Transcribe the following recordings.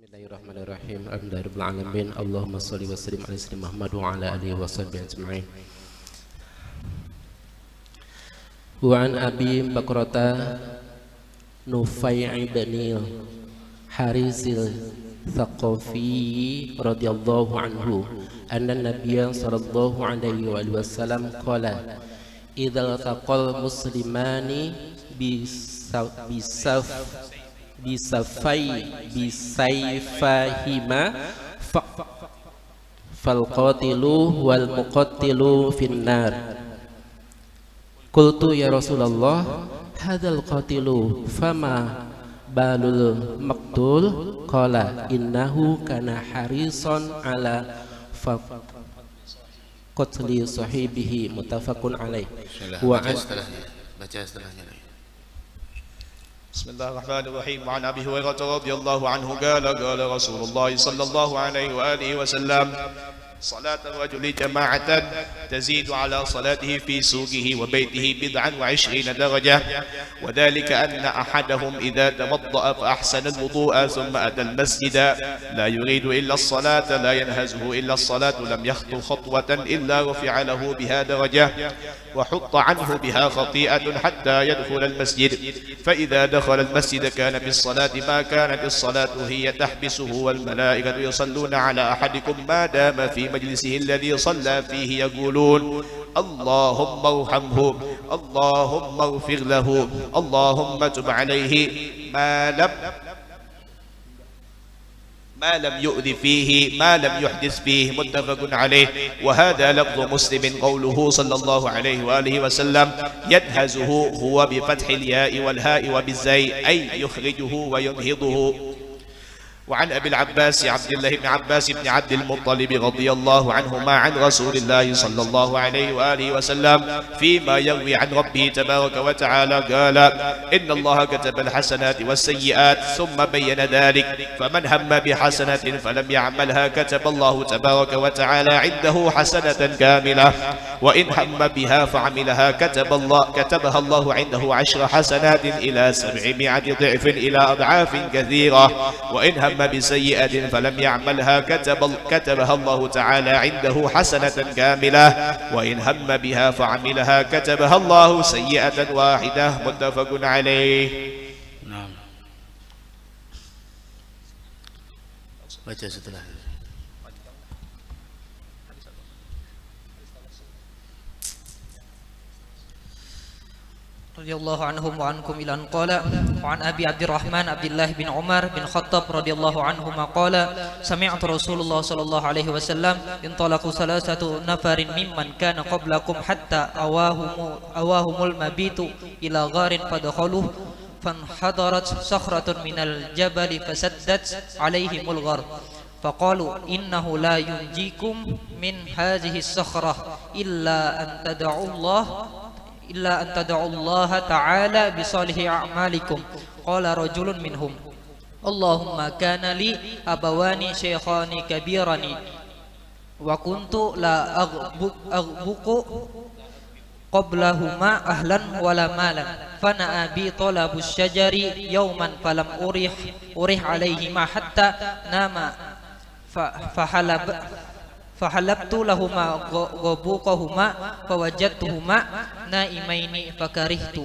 Bismillahirrahmanirrahim. Alhamdulillahirabbil alamin. Allahumma shalli wa sallim ala sayyidina Muhammad wa ala alihi wa sahbihi ajma'in. Wa an Abi Bakrata Nufai' bin Harisil Thaqafi radhiyallahu anhu anna Nabiyya sallallahu alaihi wasallam qala idza taqal muslimani bisayfahima fal qatilu wal muqattilu finnar. Qultu ya Rasulullah hadzal qatilu fama balul maqtul qala innahu kana harisan ala qatli sahibihi muttafaqun alaih. Baca setelahnya. بسم الله الرحمن الرحيم. وعن أبي هريرة رضي الله عنه قال رسول الله صلى الله عليه وآله وسلم صلاة الرجل جماعة تزيد على صلاته في سوقه وبيته 27 درجة، وذلك أن أحدهم إذا توضأ فأحسن الوضوء ثم أتى المسجد لا يريد إلا الصلاة لا ينهزه إلا الصلاة لم يخطو خطوة إلا رفع له بها درجة وحط عنه بها خطيئة حتى يدخل المسجد، فإذا دخل المسجد كان في الصلاة ما كانت الصلاة هي تحبسه، والملائكة يصلون على أحدكم ما دام في مجلسه الذي صلى فيه يقولون اللهم ارحمه اللهم اغفر له اللهم تب عليه ما لم يؤذ فيه ما لم يحدث فيه، متفق عليه. وهذا لفظ مسلم قوله صلى الله عليه وآله وسلم ينهزه هو بفتح الياء والهاء وبالزاي أي يخرجه وينهضه. وعن أبي العباس عبد الله بن عباس بن عبد المطلب رضي الله عنهما عن رسول الله صلى الله عليه وآله وسلم فيما يروي عن ربه تبارك وتعالى قال إن الله كتب الحسنات والسيئات ثم بين ذلك فمن هم بحسنة فلم يعملها كتب الله تبارك وتعالى عنده حسنة كاملة، وإن هم بها فعملها كتبها الله عنده 10 حسنات إلى 700 ضعف إلى أضعاف كثيرة، وإن هم بسيئة فلم يعملها كتبها الله تعالى عنده حسنة كاملة، وإن هم بها فعملها كتبها الله سيئة واحدة، متفق عليه. نعم. Baca setelah. رضي الله عنهم وعنكم إلى أن قال وعن أبي عبد الرحمن عبد الله بن عمر بن خطاب رضي الله عنهما قال سمعت رسول الله صلى الله عليه وسلم انطلقوا 3 نفر ممن كان قبلكم حتى أواهم المبيت إلى غار فدخلوه فانحدرت صخرة من الجبل فسدت عليهم الغار فقالوا إنه لا ينجيكم من هذه الصخرة إلا أن تدعوا الله تعالى بصالح أعمالكم. قال رجل منهم اللهم كان لي أبوان شيخان كبيران وكنت لا أغبق قبلهما أهلا ولا مالا فنأى بي طلب الشجر يوما فلم أرح عليهما حتى ناما فحلبت لهما غبوقهما فوجدتهما نائمين فكرهت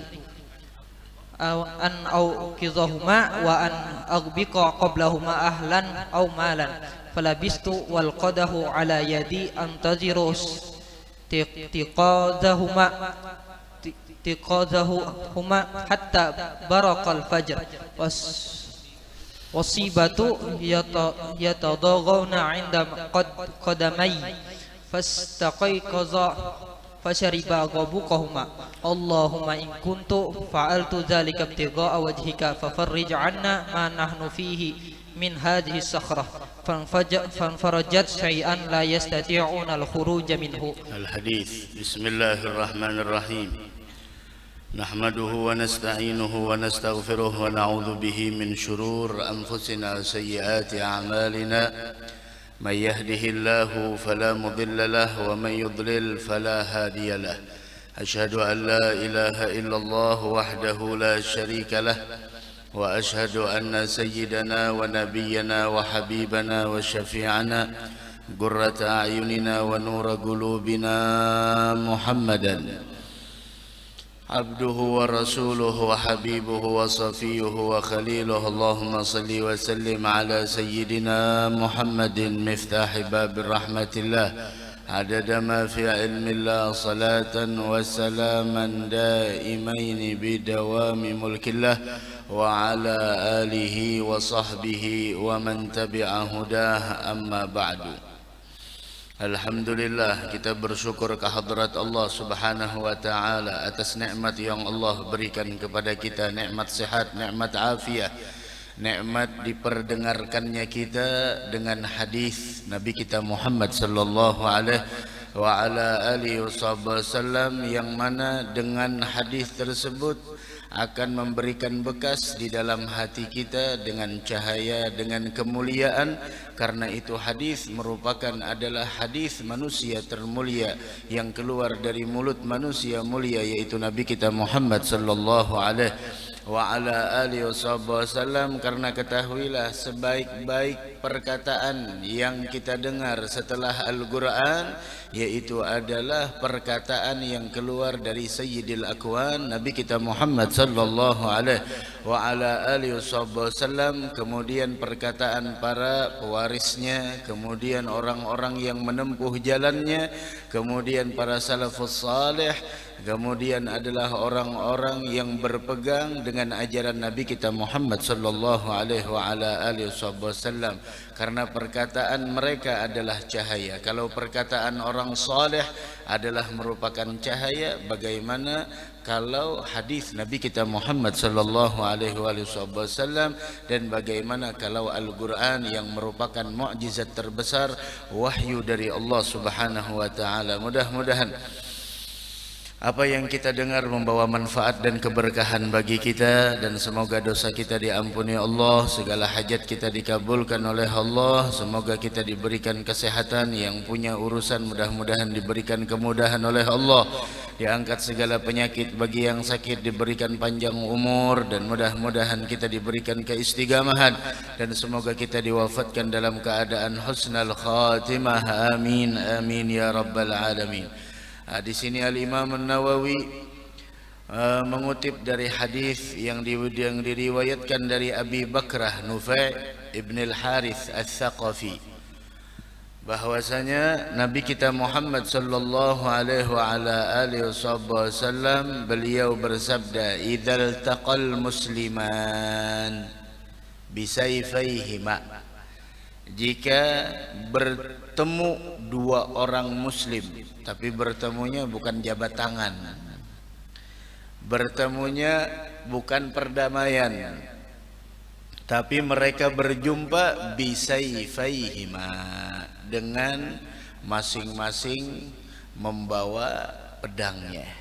أن أوقظهما وأن أغبق قبلهما أهلا أو مالا فلبست والقده على يدي أنتظر استيقاظهما حتى برق الفجر والصيبة يتضاغون عند قدمي فاستيقظ فشرب غبوقهما. اللهم إن كنت فعلت ذلك ابتغاء وجهك ففرج عنا ما نحن فيه من هذه الصخرة فانفرجت شيئا لا يستطيعون الخروج منه. الحديث. بسم الله الرحمن الرحيم. نحمده ونستعينه ونستغفره ونعوذ به من شرور أنفسنا وسيئات أعمالنا، من يهده الله فلا مضل له ومن يضلل فلا هادي له. أشهد أن لا إله إلا الله وحده لا شريك له وأشهد أن سيدنا ونبينا وحبيبنا وشفيعنا قرة أعيننا ونور قلوبنا محمدا عبده ورسوله وحبيبه وصفيه وخليله اللهم صل وسلم على سيدنا محمد مفتاح باب رحمة الله عدد ما في علم الله صلاة وسلاما دائمين بدوام ملك الله وعلى آله وصحبه ومن تبع هداه أما بعد. Alhamdulillah, kita bersyukur kehadrat Allah Subhanahu wa taala atas nikmat yang Allah berikan kepada kita, nikmat sehat, nikmat afiat, nikmat diperdengarkannya kita dengan hadis Nabi kita Muhammad sallallahu alaihi wa ala alihi wasallam, yang mana dengan hadis tersebut akan memberikan bekas di dalam hati kita dengan cahaya, dengan kemuliaan. Karena itu hadis merupakan adalah hadis manusia termulia yang keluar dari mulut manusia mulia, yaitu Nabi kita Muhammad sallallahu alaihi wa ala alihi wasallam. Karena ketahuilah, sebaik-baik perkataan yang kita dengar setelah Al-Quran yaitu adalah perkataan yang keluar dari Sayyidil Akwan Nabi kita Muhammad sallallahu alaihi wa ala alihi wasallam, kemudian perkataan para pewarisnya, kemudian orang-orang yang menempuh jalannya, kemudian para salafus salih, kemudian adalah orang-orang yang berpegang dengan ajaran Nabi kita Muhammad sallallahu alaihi wa ala alihi wasallam. Karena perkataan mereka adalah cahaya. Kalau perkataan orang saleh adalah merupakan cahaya, bagaimana kalau hadis Nabi kita Muhammad sallallahu alaihi wasallam, dan bagaimana kalau Al-Qur'an yang merupakan mukjizat terbesar, wahyu dari Allah Subhanahu wa taala. Mudah-mudahan apa yang kita dengar membawa manfaat dan keberkahan bagi kita, dan semoga dosa kita diampuni Allah, segala hajat kita dikabulkan oleh Allah. Semoga kita diberikan kesehatan, yang punya urusan mudah-mudahan diberikan kemudahan oleh Allah, diangkat segala penyakit, bagi yang sakit diberikan panjang umur, dan mudah-mudahan kita diberikan keistiqamahan, dan semoga kita diwafatkan dalam keadaan husnul khatimah. Amin amin ya rabbal alamin. Di sini Al-Imam An-Nawawi mengutip dari hadis yang diriwayatkan dari Abi Bakrah Nufai ibn al-Harith al-Thaqafi, bahwasanya Nabi kita Muhammad sallallahu alaihi wa ala alihi wasallam beliau bersabda, "Idzal taqal musliman bisayfayhima." Jika bertemu dua orang muslim, tapi bertemunya bukan jabat tangan, bertemunya bukan perdamaian, tapi mereka berjumpa bisayfayhima, dengan masing-masing membawa pedangnya.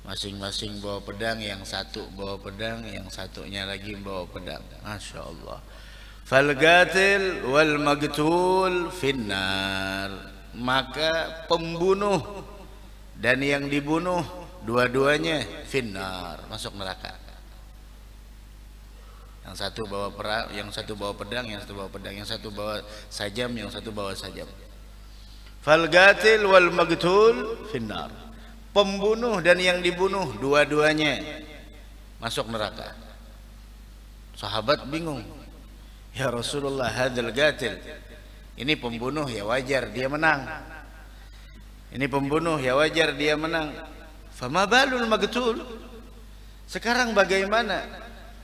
Masing-masing bawa pedang, yang satu bawa pedang, yang satunya lagi bawa pedang. Masya Allah. Fal-qatil wal magtul finnar. Maka pembunuh dan yang dibunuh dua-duanya finnar, masuk neraka. Yang satu bawa perang, yang satu bawa pedang, yang satu bawa pedang, yang satu bawa sajam, yang satu bawa sajam. Fal-qatil wal magtul finnar. Pembunuh dan yang dibunuh dua-duanya masuk neraka. Sahabat bingung, "Ya Rasulullah, hadzal qatil." Ini pembunuh, ya wajar dia menang. Ini pembunuh, ya wajar dia menang. Fama balul magtul. Sekarang bagaimana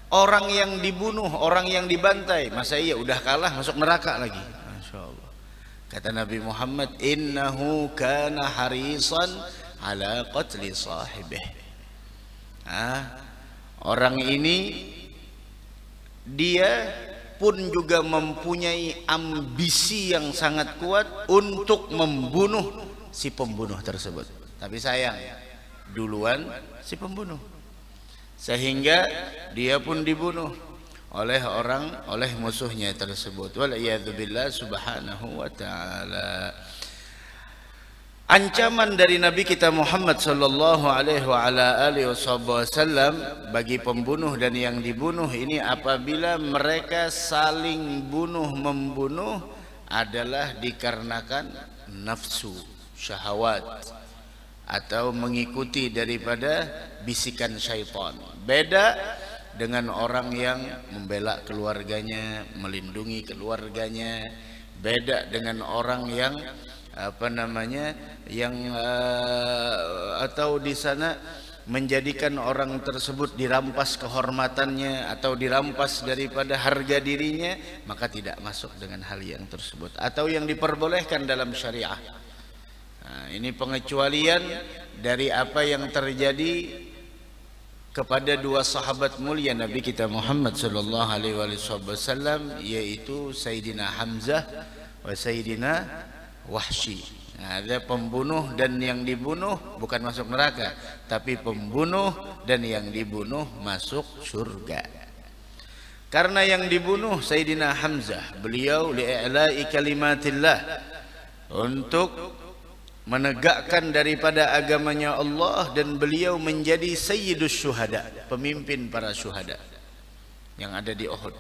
orang yang dibunuh, orang yang dibantai? Masa iya udah kalah masuk neraka lagi? Masya Allah. Kata Nabi Muhammad, "Innahu kana harisan ala qatli sahibih." Orang ini dia pun juga mempunyai ambisi yang sangat kuat untuk membunuh si pembunuh tersebut. Tapi sayang, duluan si pembunuh, sehingga dia pun dibunuh oleh musuhnya tersebut. Wal iyadzu billah subhanahu wa ta'ala. Ancaman dari Nabi kita Muhammad sallallahu alaihi wasallam bagi pembunuh dan yang dibunuh ini apabila mereka saling bunuh membunuh adalah dikarenakan nafsu, syahwat, atau mengikuti daripada bisikan syaitan. Beda dengan orang yang membela keluarganya, melindungi keluarganya. Beda dengan orang yang atau di sana menjadikan orang tersebut dirampas kehormatannya atau dirampas daripada harga dirinya, maka tidak masuk dengan hal yang tersebut atau yang diperbolehkan dalam syariah. Nah, ini pengecualian dari apa yang terjadi kepada dua sahabat mulia Nabi kita Muhammad sallallahu alaihi wasallam, yaitu Sayyidina Hamzah wa Sayyidina Wahsy. Nah, ada pembunuh dan yang dibunuh bukan masuk neraka, tapi pembunuh dan yang dibunuh masuk surga. Karena yang dibunuh Sayyidina Hamzah, beliau li'i'la'i kalimatillah, untuk menegakkan daripada agamanya Allah, dan beliau menjadi sayyidus syuhada, pemimpin para syuhada yang ada di Uhud.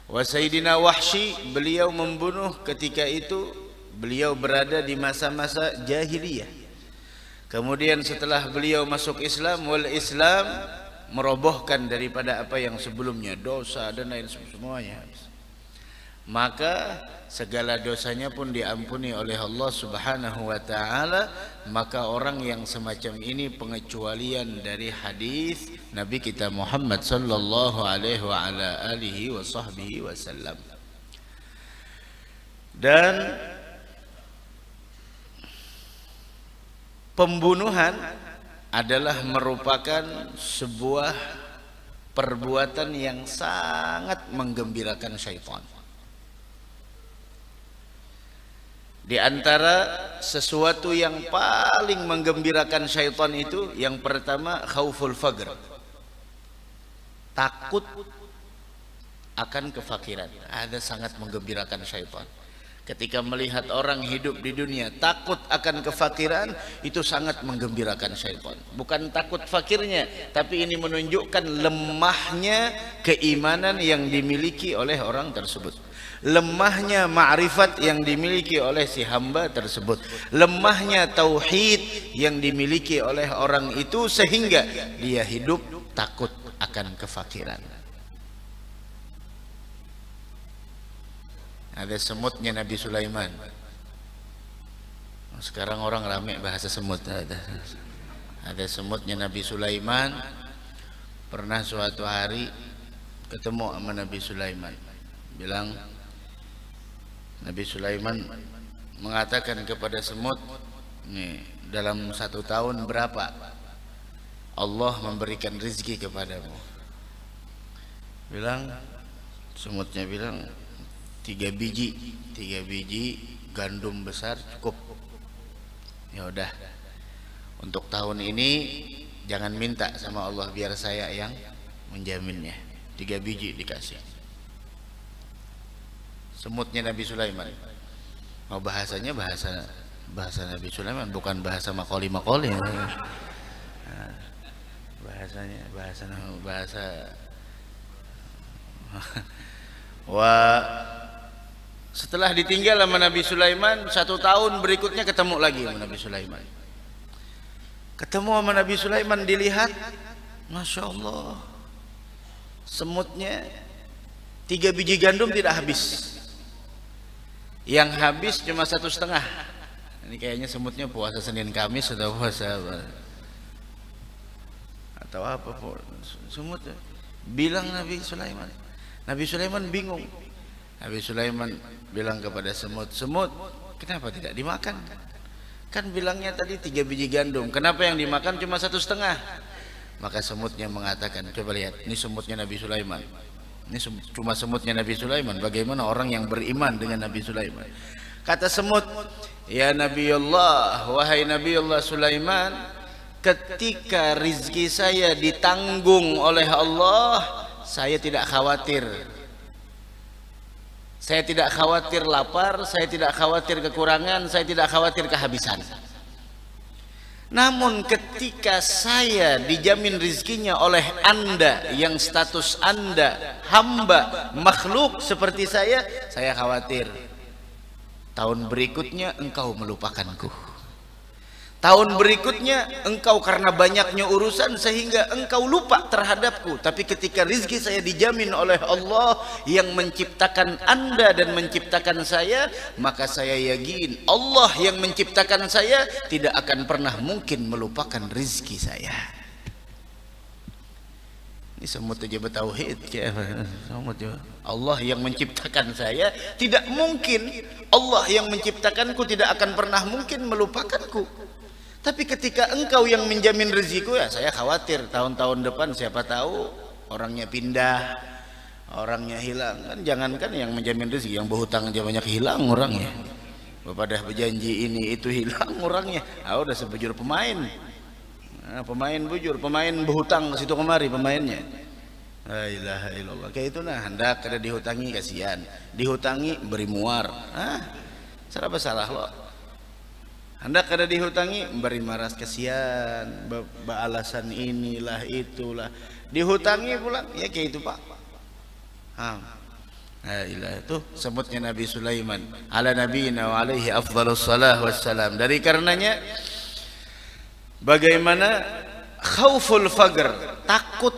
Wa Sayyidina Wahsy, beliau membunuh ketika itu beliau berada di masa-masa jahiliyah. Kemudian setelah beliau masuk Islam, wal Islam merobohkan daripada apa yang sebelumnya, dosa dan lain semuanya. Maka segala dosanya pun diampuni oleh Allah Subhanahu wa taala. Maka orang yang semacam ini pengecualian dari hadis Nabi kita Muhammad sallallahu alaihi wasallam. Dan pembunuhan adalah merupakan sebuah perbuatan yang sangat menggembirakan syaitan. Di antara sesuatu yang paling menggembirakan syaitan itu, yang pertama khauful faqr, takut akan kefakiran. Ada sangat menggembirakan syaitan. Ketika melihat orang hidup di dunia takut akan kefakiran, itu sangat menggembirakan syaitan. Bukan takut fakirnya, tapi ini menunjukkan lemahnya keimanan yang dimiliki oleh orang tersebut, lemahnya ma'rifat yang dimiliki oleh si hamba tersebut, lemahnya tauhid yang dimiliki oleh orang itu, sehingga dia hidup takut akan kefakiran. Ada semutnya Nabi Sulaiman. Sekarang orang ramai bahasa semut. Ada semutnya Nabi Sulaiman. Pernah suatu hari ketemu sama Nabi Sulaiman, bilang, Nabi Sulaiman mengatakan kepada semut, nih, dalam 1 tahun berapa Allah memberikan rezeki kepadamu? Semutnya bilang 3 biji gandum besar cukup. Ya udah, untuk tahun ini jangan minta sama Allah, biar saya yang menjaminnya. 3 biji dikasih. Semutnya Nabi Sulaiman. Oh, bahasanya bahasa Nabi Sulaiman, bukan bahasa makoli. Bahasanya bahasa setelah ditinggal sama Nabi Sulaiman 1 tahun berikutnya ketemu lagi sama Nabi Sulaiman. Ketemu sama Nabi Sulaiman, dilihat, Masya Allah, semutnya 3 biji gandum tidak habis. Yang habis cuma 1,5. Ini kayaknya semutnya puasa Senin Kamis atau puasa atau apa pun. Semutnya bilang Nabi Sulaiman. Nabi Sulaiman bingung. Nabi Sulaiman bilang kepada semut, kenapa tidak dimakan? Kan bilangnya tadi 3 biji gandum, kenapa yang dimakan cuma 1,5? Maka semutnya mengatakan, coba lihat, ini semutnya Nabi Sulaiman. Ini cuma semutnya Nabi Sulaiman. Bagaimana orang yang beriman dengan Nabi Sulaiman? Kata semut, ya Nabiullah, wahai Nabiullah Sulaiman, ketika rizki saya ditanggung oleh Allah, saya tidak khawatir. Saya tidak khawatir lapar, saya tidak khawatir kekurangan, saya tidak khawatir kehabisan. Namun ketika saya dijamin rizkinya oleh Anda yang status Anda hamba makhluk seperti saya khawatir tahun berikutnya engkau melupakanku. Tahun berikutnya engkau karena banyaknya urusan sehingga engkau lupa terhadapku. Tapi ketika rizki saya dijamin oleh Allah yang menciptakan Anda dan menciptakan saya, maka saya yakin Allah yang menciptakan saya tidak akan pernah mungkin melupakan rizki saya. Ini semut aja bertauhid ya. Allah yang menciptakan saya tidak mungkin, Allah yang menciptakanku tidak akan pernah mungkin melupakanku. Tapi ketika engkau yang menjamin rezekiku, ya saya khawatir tahun-tahun depan siapa tahu orangnya pindah, orangnya hilang. Kan jangankan yang menjamin rezeki, yang berhutang aja banyak hilang orangnya. Pada berjanji ini itu hilang orangnya. Ah udah sebujur pemain. Nah, pemain bujur, pemain berhutang ke situ kemari pemainnya. La ilaha illallah. Kayak itu nah, hendak kada dihutangi kasihan. Dihutangi beri muar. Ah, salah lo. Hendak kada dihutangi beri maras kasihan, beralasan inilah itulah. Dihutangi pula ya kayak itu Pak. Nah, itu sebutnya Nabi Sulaiman ala nabiyina wa alaihi afdhalus salah wassalam. Dari karenanya bagaimana khauful faqr, takut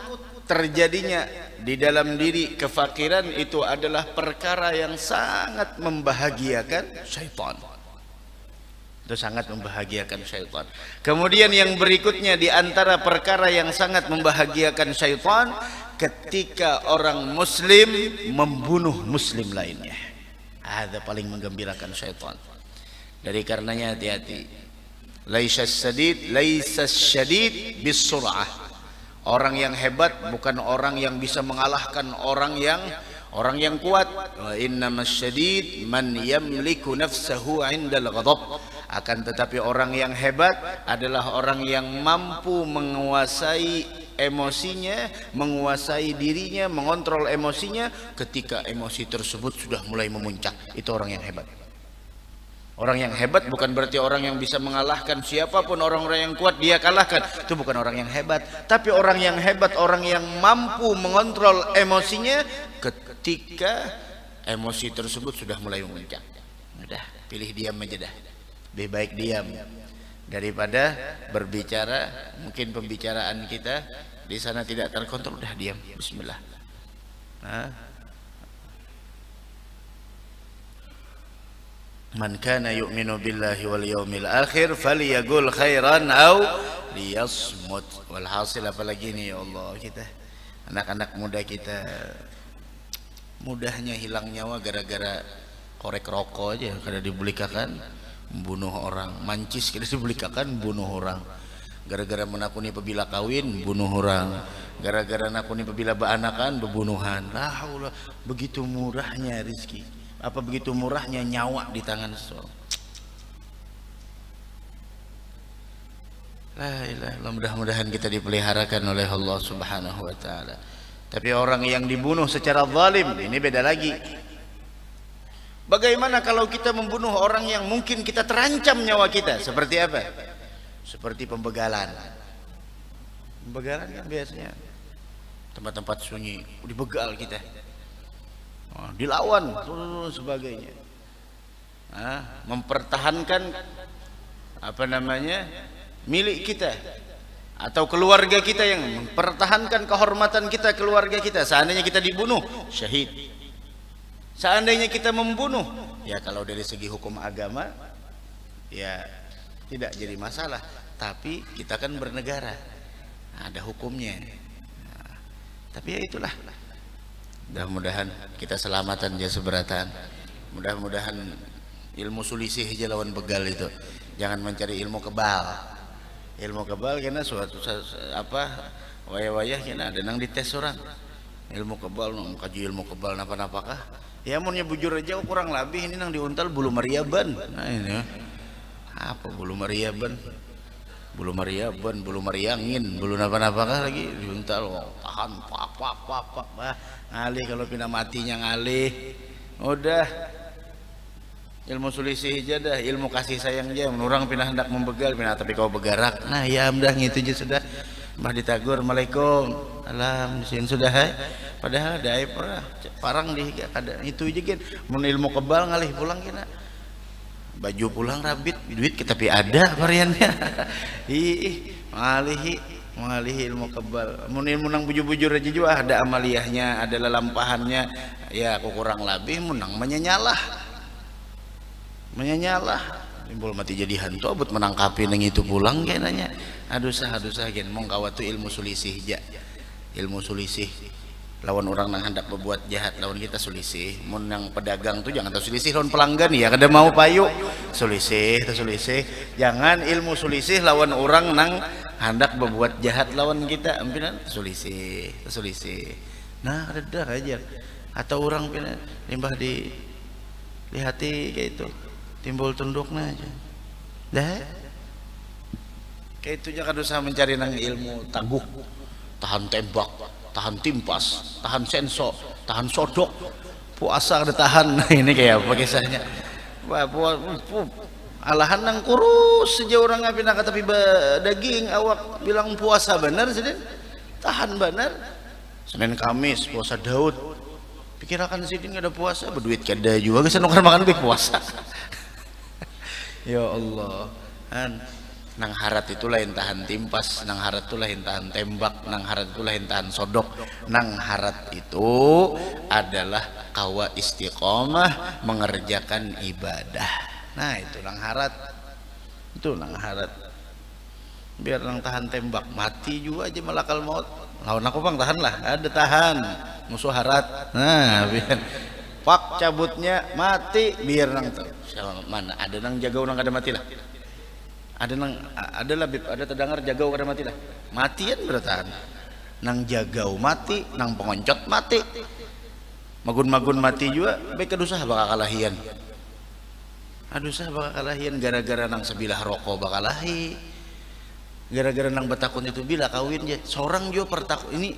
terjadinya di dalam diri kefakiran itu adalah perkara yang sangat membahagiakan syaitan. Itu sangat membahagiakan syaitan. Kemudian yang berikutnya di antara perkara yang sangat membahagiakan syaitan ketika orang muslim membunuh muslim lainnya. Ada paling menggembirakan syaitan. Dari karenanya hati-hati. Laisas syadid bis sur'ah. Orang yang hebat bukan orang yang bisa mengalahkan orang yang kuat. Wa innamas syadid man yamliku nafsahu 'indal ghadab. Akan tetapi orang yang hebat adalah orang yang mampu menguasai emosinya, menguasai dirinya, mengontrol emosinya ketika emosi tersebut sudah mulai memuncak. Itu orang yang hebat. Orang yang hebat bukan berarti orang yang bisa mengalahkan siapapun, orang-orang yang kuat dia kalahkan. Itu bukan orang yang hebat. Tapi orang yang hebat, orang yang mampu mengontrol emosinya ketika emosi tersebut sudah mulai memuncak. Udah, pilih diam aja dah. Lebih baik diam daripada berbicara. Mungkin pembicaraan kita di sana tidak terkontrol. Udah diam. Bismillah. Man kana yu'minu billahi wal yawmil akhir falyaqul khairan aw liyasmut. Walhasil apalagi nih ya Allah, kita anak-anak muda kita mudahnya hilang nyawa gara-gara korek rokok aja kada dibelikakan bunuh orang, mancis kada dibelikakan bunuh orang, gara-gara menakuni pebila kawin bunuh orang, gara-gara nakuni pebila baanakan bebunuhan. Lah begitu murahnya rezeki, apa begitu murahnya nyawa di tangan seseorang. La ilaha illallah. Mudah-mudahan kita dipeliharakan oleh Allah Subhanahu wa taala. Tapi orang yang dibunuh secara zalim ini beda lagi. Bagaimana kalau kita membunuh orang yang mungkin kita terancam nyawa kita? Seperti apa? Seperti pembegalan. Pembegalan kan biasanya tempat-tempat sunyi dibegal kita, dilawan dan sebagainya. Mempertahankan apa namanya milik kita atau keluarga kita, yang mempertahankan kehormatan kita, keluarga kita. Seandainya kita dibunuh, syahid. Seandainya kita membunuh, ya kalau dari segi hukum agama ya tidak jadi masalah. Tapi kita kan bernegara, ada hukumnya. Tapi ya itulah. Mudah-mudahan kita selamatan ya seberatan. Mudah-mudahan ilmu sulisih aja lawan begal itu. Jangan mencari ilmu kebal. Ilmu kebal karena suatu apa wayah-wayah kena ada nang dites orang. Ilmu kebal nang kaji ilmu kebal napa-napakah? Ya munnya bujur aja kurang lebih ini nang diuntal bulu mariaban. Nah ini apa bulu mariaban? Bulu mariaban, bulu mariangin, bulu napa-napakah lagi diuntal tahan pak ngalih kalau pindah matinya ngalih. Udah ilmu sulisih aja dah, ilmu kasih sayang aja. Menurang pindah hendak membegal, pindah tapi kau begarak. Nah ya udah gitu aja sudah. Mbah ditagur, Assalamualaikum, alam disin sudah hai. Padahal ada aib parang di kada itu aja kan. Mun ilmu kebal ngalih pulang kena. Baju pulang rabit, duit tapi ada variannya. Ih, mengalih ilmu kebal. Mun ilmu nang bujur-bujur aja juga ada amaliyahnya, ada lelampahannya. Ya aku kurang lebih menang menyanyalah. Timbul mati jadi hantu abut menangkapi nang itu pulang kayaknya. Aduh sah gen mong kawat tu ilmu sulisih ja. Ilmu sulisih lawan orang nang hendak berbuat jahat lawan kita sulisih. Mun yang pedagang tuh jangan tahu sulisih lawan pelanggan ya kada mau payu sulisih. Jangan ilmu sulisih lawan orang nang hendak berbuat jahat lawan kita empinan sulisih. Nah ada aja atau orang pina limbah di hati kayak itu timbul tunduknya aja dah kayak itu jangan usah mencari nang ilmu tangguh tahan tembak tahan timpas tahan senso tahan sodok puasa ada tahan. Nah ini kayak apa kisahnya alahan nang kurus saja orang ngapin nak tapi daging awak bilang puasa benar sedih tahan benar. Senin Kamis puasa Daud pikirakan sini nggak ada puasa berduit kada juga kesan nukar makan lebih puasa. Ya Allah nang harat itu lain tahan timpas, nang harat itu lain tahan tembak, nang harat itu lain tahan sodok. Nang harat itu adalah kawa istiqomah mengerjakan ibadah. Nah itu nang harat, biar nang tahan tembak mati juga aja malakal maut lawan aku bang tahan lah ada tahan musuh harat. Nah biar pak cabutnya mati biar nang mana ada nang jaga orang kada mati lah ada terdengar jagau kada mati lah matian bertahan nang jagau mati nang pengoncot mati magun mati juga baik kedusah bakal kalahian gara-gara nang sebilah rokok bakal lahi gara-gara nang betakun itu bila kawin ya seorang juga pertakun ini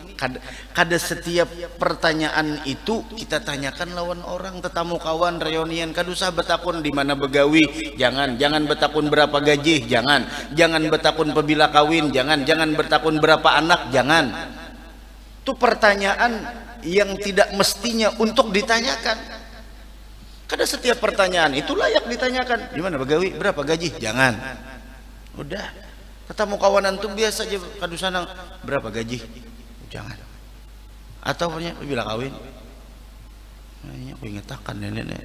kada setiap pertanyaan itu kita tanyakan lawan orang tetamu kawan reunian kada usah betakun di mana begawi jangan betakun berapa gaji jangan betakun pebila kawin jangan betakun berapa anak jangan itu pertanyaan yang tidak mestinya untuk ditanyakan. Kada setiap pertanyaan itu layak ditanyakan di mana begawi berapa gaji jangan udah ketemu kawanan tuh biasa aja kadusanang berapa gaji jangan atau punya bila kawin nah aku ingetakan nenek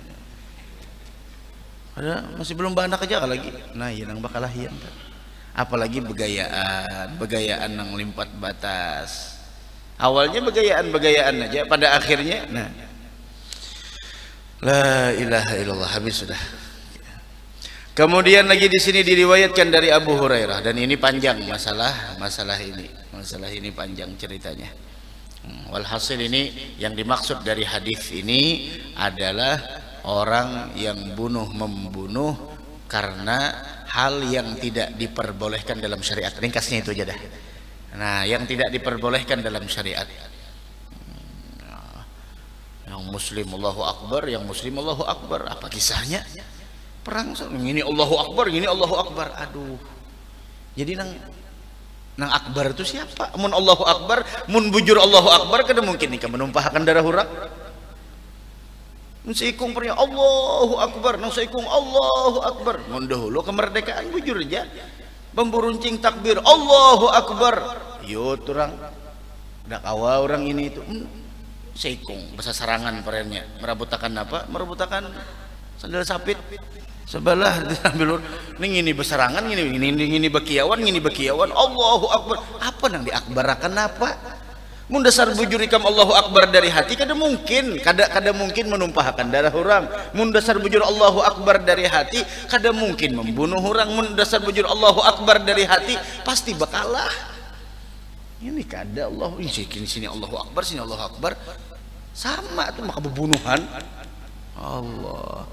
ada masih belum banak aja lagi nah iya nang bakal lahian apalagi begayaan nang limpat batas awalnya begayaan aja pada akhirnya nah la ilaha illallah habis sudah. Kemudian lagi di sini diriwayatkan dari Abu Hurairah dan ini panjang masalah ini panjang ceritanya. Walhasil ini yang dimaksud dari hadis ini adalah orang yang membunuh karena hal yang tidak diperbolehkan dalam syariat. Ringkasnya itu aja dah. Nah, yang tidak diperbolehkan dalam syariat. Yang muslim Allahu Akbar, yang muslim Allahu Akbar. Apa kisahnya? Perang ini Allahu Akbar aduh jadi nang akbar itu siapa mun Allahu Akbar mun bujur Allahu Akbar kada mungkin nikah menumpahkan darah hurang mun seikung pernah Allahu Akbar nang seikung Allahu Akbar mun dahulu kemerdekaan bujur aja memburuncing takbir Allahu Akbar yo turang dak awal orang ini itu seikung bahasa sarangan perennya merabutakan apa merabutakan sandal sapit sebelah diambil ini besarangan ini bekiawan Allahu Akbar apa nang diakbarakan apa mun dasar bujur ikam Allahu Akbar dari hati kada mungkin menumpahkan darah orang mun dasar bujur Allahu Akbar dari hati kada mungkin membunuh orang mun dasar bujur Allahu Akbar dari hati pasti bakalah ini kada Allah ini sini Allahu Akbar sini Allahu Akbar sama tuh maka pembunuhan Allah.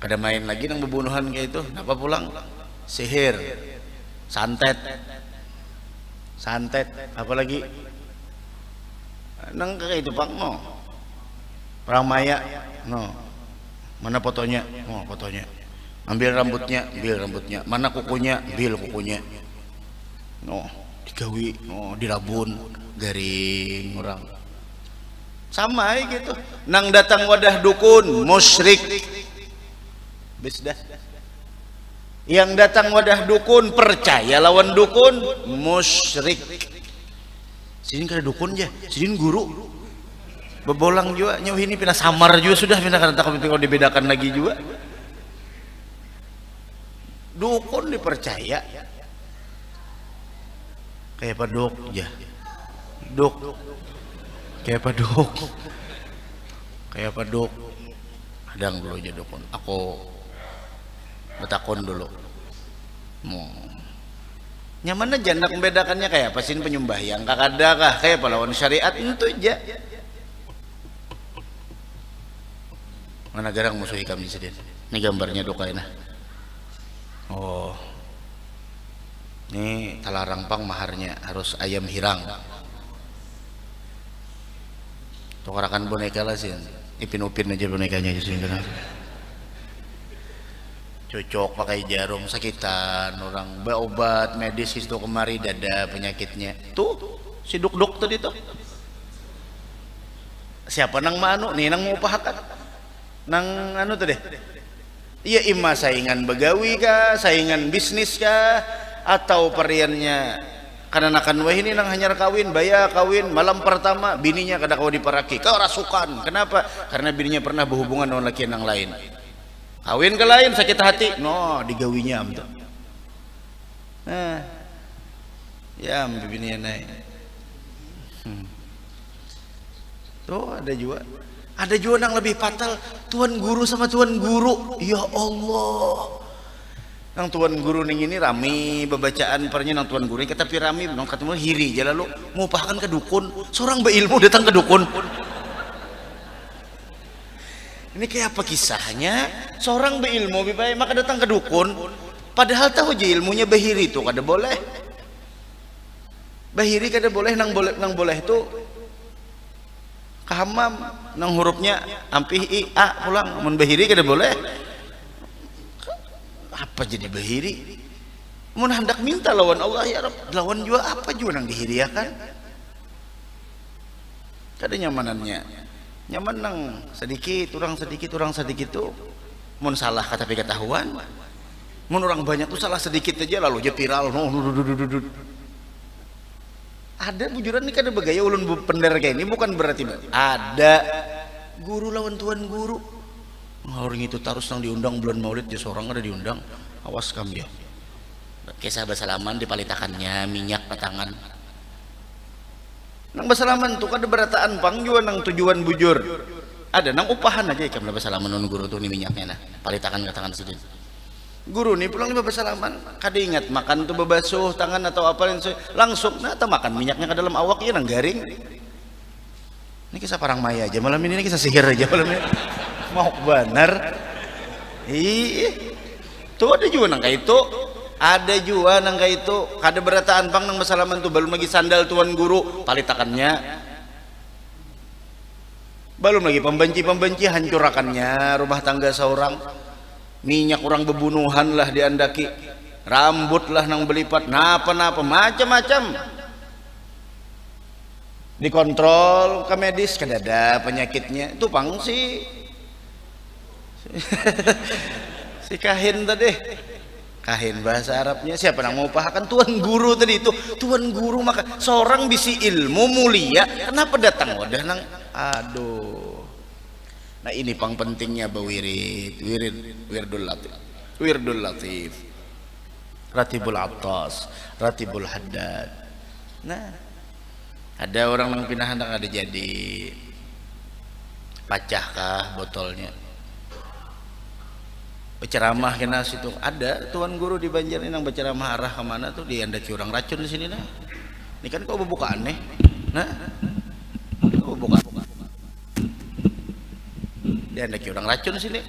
Ada main lagi nang pembunuhan kayak itu apa pulang sihir santet apalagi Nang kayak itu Pak no. Perang Maya no. Mana fotonya? Oh, fotonya. Ambil rambutnya, Mana kukunya? Ambil kukunya. No, digawi, no, dirabun, garing orang. Sama gitu. Nang datang wadah dukun, musyrik. Bisdah. Yang datang wadah dukun percaya lawan dukun, musyrik. Sidin kada dukun aja, sidin guru. Bebolang juga, nyawa ini pindah samar juga sudah pindah karena takut kalau dibedakan lagi juga. Dukun dipercaya. Kayak apa dok? Ya, dok. Kayak apa dok? Kayak apa dok? Adang dulu aja dukun. Aku betakon dulu. Nyaman aja nak membedakannya kayak apa sih penyembahyang? Kakada kah? Kayak apa lawan syariat itu aja. Mana garang musuhi kami sedih. Ini gambarnya dokaina. Oh, ini talarang pang maharnya harus ayam hirang. Tukarakan boneka lah sih. Ipin-upin aja bonekanya sih. Cocok pakai jarum sakitan orang berobat medis itu kemari dada penyakitnya. Tuh si duk tadi tuh. Siapa nang manu nih nang mau pahakan? Nang anu tuh deh. Iya imah saingan begawi kah, saingan bisnis kah, atau periannya kananakan wah ini nang hanyar kawin, baya kawin malam pertama bininya kada kau diparaki, kau rasukan. Kenapa? Karena bininya pernah berhubungan dengan laki yang lain. Kawin ke lain sakit hati, no digawinya am tuh. Ya bininya naik. Tuh ada juga. Ada juga yang lebih fatal, tuan guru sama tuan guru. Ya Allah. Nang tuan guru ning ini rami bebacaan pernya nang tuan guru tapi rami nang ketemu hiri aja lalu mau pahakan ke dukun. Seorang beilmu datang ke dukun. Ini kayak apa kisahnya? Seorang beilmu baik maka datang ke dukun. Padahal tahu aja ilmunya bahiri itu kada boleh. Bahiri kada boleh nang boleh itu kahamam nang hurufnya ampih i a pulang mun bahiri kada boleh. Apa jadi bahiri? Mun hendak minta lawan Allah ya Rabb, lawan juga apa juga nang dihiriakan? Kada nyamanannya. Nyaman nang sedikit tuh. Mun salah tapi ketahuan. Mun orang banyak tuh salah sedikit aja lalu aja viral. Ada bujuran ini kada begaya ulun pendar kayak ini bukan berarti ada guru lawan tuan guru. Orang itu terus nang diundang bulan Maulid dia seorang ada diundang. Awas kamu ya. Kisah basalaman dipalitakannya minyak patangan. Nang basalaman tuh kada berataan pang juga nang tujuan bujur. Ada nang upahan aja ikan basalaman non guru tuh ni minyaknya nah. Palitakan ke tangan sedikit. Guru nih pulang lima bersalaman kada ingat makan tuh bebasuh tangan atau apa langsung nah atau makan minyaknya ke dalam awak ya nang garing. Ini kisah Perang Maya aja malam ini kisah sihir aja malam ini. Mau benar. Tuh ada juga nang kayak itu. Ada juga nang kayak itu. Kada berataan pang nang bersalaman tuh belum lagi sandal tuan guru palitakannya. Belum lagi pembenci hancurakannya rumah tangga seorang. Minyak orang bebunuhan lah diandaki, rambut lah nang belipat, napa macam-macam. Dikontrol ke medis kada ada penyakitnya. Itu pang si kahin tadi. Kahin bahasa Arabnya siapa nang mau pahakan tuan guru tadi itu. Tuan guru maka seorang bisi ilmu mulia, kenapa datang wadah nang aduh. Nah ini pang pentingnya wirdul latif, ratibul atas, ratibul haddad. Nah ada orang yang pindah hendak ada jadi pacah kah botolnya. Berceramah kena situ ada tuan guru di Banjar ini yang berceramah arah kemana tuh diandaki orang racun di sini nah. Ini kan kau buka aneh. Nah kau buka. Dia andaki orang racun sini.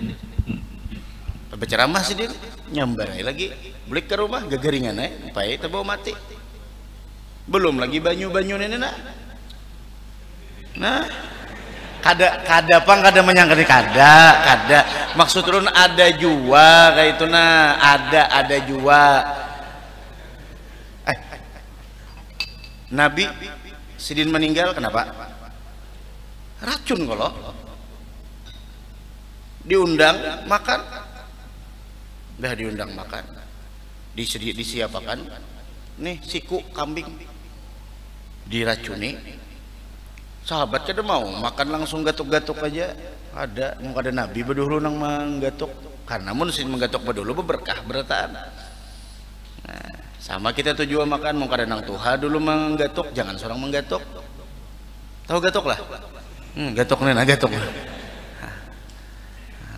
Berceramah sini nyambar lagi balik ke rumah gagaringan pai terbawa mati. Belum lagi banyu-banyu ini nak. Nah, kada pang kada menyangkani kada maksud turun ada jua kayak itu nah ada jua. Nabi sidin meninggal kenapa? Racun kalau diundang makan, dah diundang makan, disiapakan nih siku kambing diracuni, sahabat kada mau makan langsung gatuk-gatuk aja. Ada mau kada Nabi bedulu nang menggatuk karena mun sin menggatuk bedulu berkah bertaan. Nah, sama kita tujuan makan mau kada nang tuha dulu menggatuk, jangan seorang menggatuk. Tahu gatuk lah, gatuk nih gatuk.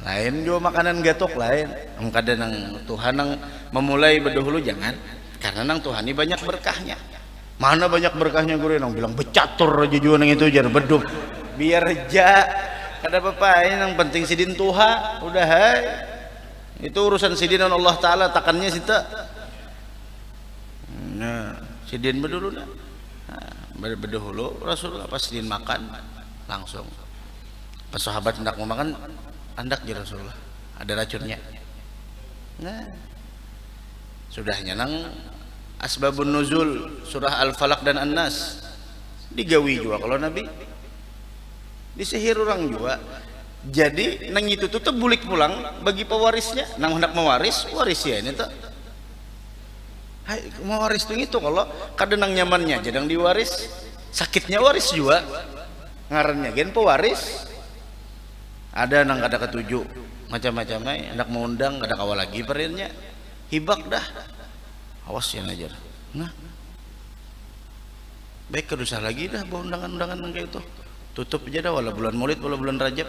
Lain juga makanan gatuk lain, mau kada nang Tuhan nang memulai bedulu jangan, karena nang Tuhan ini banyak berkahnya. Mana banyak berkahnya guru nang bilang becatur aja juga nang itu jar beduk biar aja kada apa-apa yang penting sidin tuha udah hai itu urusan sidin Allah Ta'ala takannya sita. Nah sidin bedulu nah bedulu Rasulullah pas sidin makan langsung pas sahabat hendak mau makan andak ya Rasulullah ada racunnya. Nah sudahnya nang asbabun nuzul surah Al-Falaq dan An-Nas digawi juga kalau Nabi disihir orang juga. Jadi nang itu tuh bulik pulang bagi pewarisnya nang hendak mewaris waris ya ini tuh hai mewaris tuh itu kalau kadang nang nyamannya jadang diwaris sakitnya waris juga ngarannya gen pewaris. Ada nang kada ketujuh macam-macamnya hendak mengundang kada kawal lagi perinnya hibak dah awas ya aja. Nah baik kedusah lagi dah bawa undangan-undangan kayak itu tutup aja dah wala bulan Maulid wala bulan Rajab